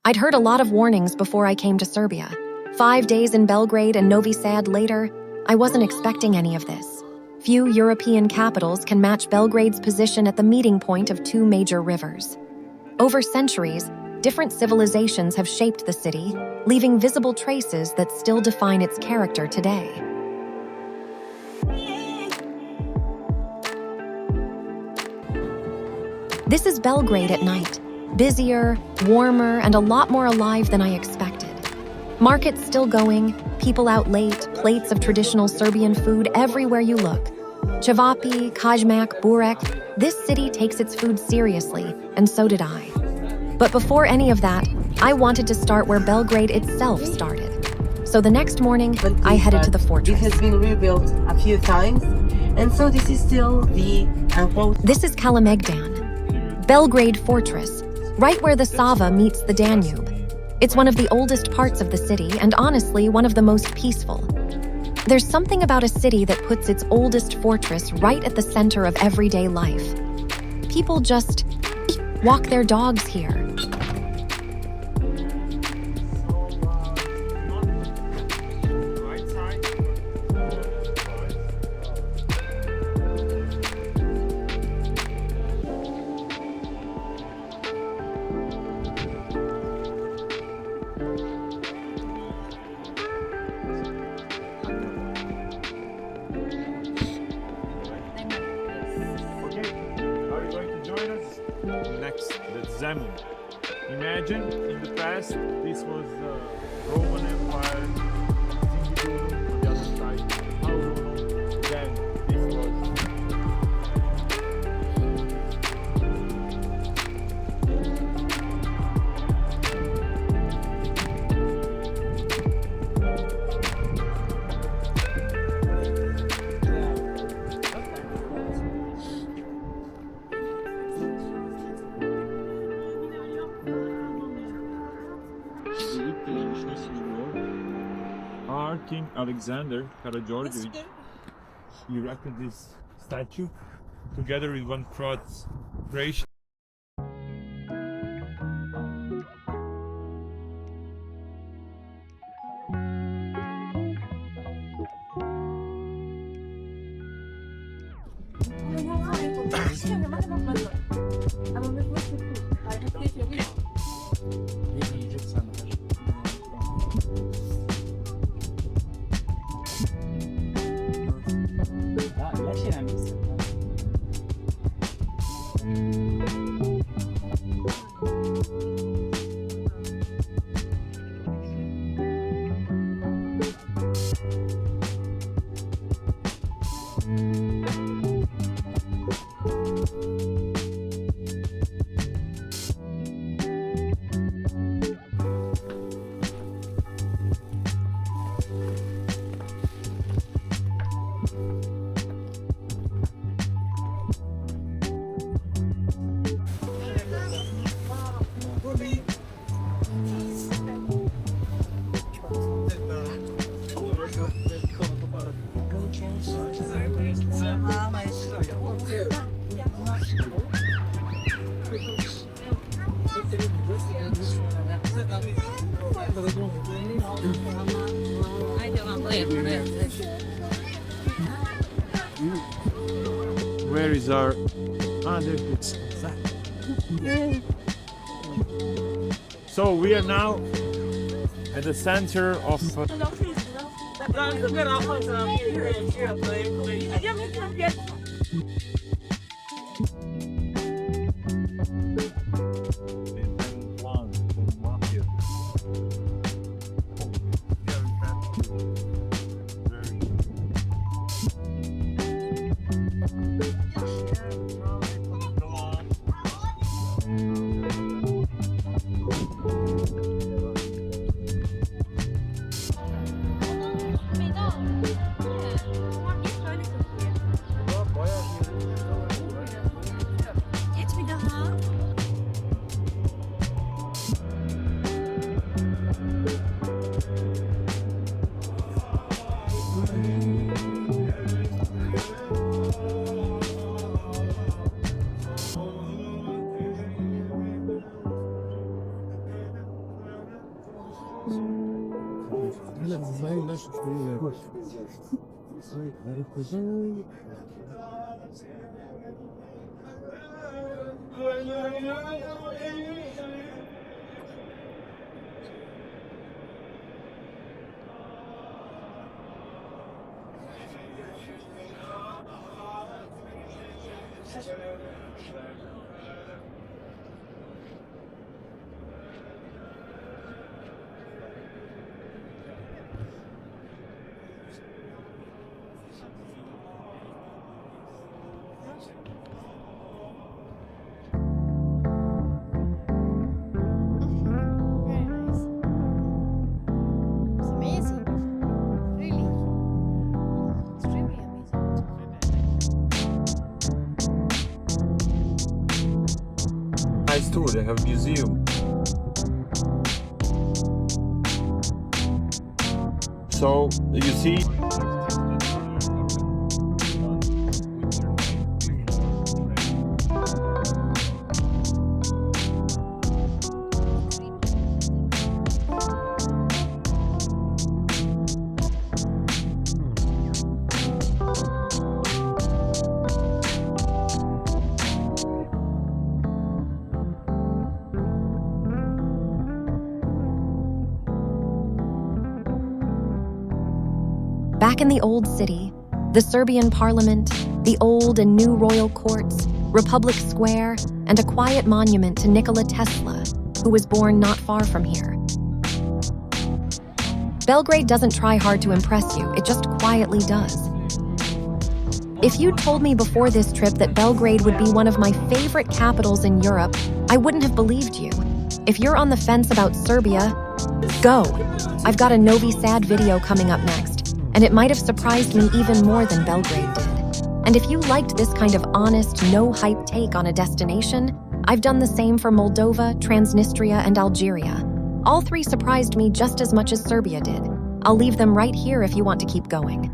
I'd heard a lot of warnings before I came to Serbia. 5 days in Belgrade and Novi Sad later, I wasn't expecting any of this. Few European capitals can match Belgrade's position at the meeting point of two major rivers. Over centuries, different civilizations have shaped the city, leaving visible traces that still define its character today. This is Belgrade at night. Busier, warmer, and a lot more alive than I expected. Markets still going, people out late, plates of traditional Serbian food everywhere you look. Cevapi, kajmak, burek, this city takes its food seriously, and so did I. But before any of that, I wanted to start where Belgrade itself started. So the next morning, I headed to the fortress. It has been rebuilt a few times, and so this is still the This is Kalemegdan, Belgrade Fortress, right where the Sava meets the Danube. It's one of the oldest parts of the city, and honestly, one of the most peaceful. There's something about a city that puts its oldest fortress right at the center of everyday life. People just walk their dogs here. Next, the Zemun. Imagine in the past this was the Roman Empire, on the other side, then this was. Our King Alexander Karageorgievich erected this statue together with one Croatian. Where is our... there it's that. So we are now at the center of... Very nice. It's amazing. Really. Extremely amazing. Nice too, they have a museum. So you see. Back in the old city, the Serbian parliament, the old and new royal courts, Republic Square, and a quiet monument to Nikola Tesla, who was born not far from here. Belgrade doesn't try hard to impress you, it just quietly does. If you'd told me before this trip that Belgrade would be one of my favorite capitals in Europe, I wouldn't have believed you. If you're on the fence about Serbia, go! I've got a Novi Sad video coming up next, and it might have surprised me even more than Belgrade did. And if you liked this kind of honest, no-hype take on a destination, I've done the same for Moldova, Transnistria, and Algeria. All three surprised me just as much as Serbia did. I'll leave them right here if you want to keep going.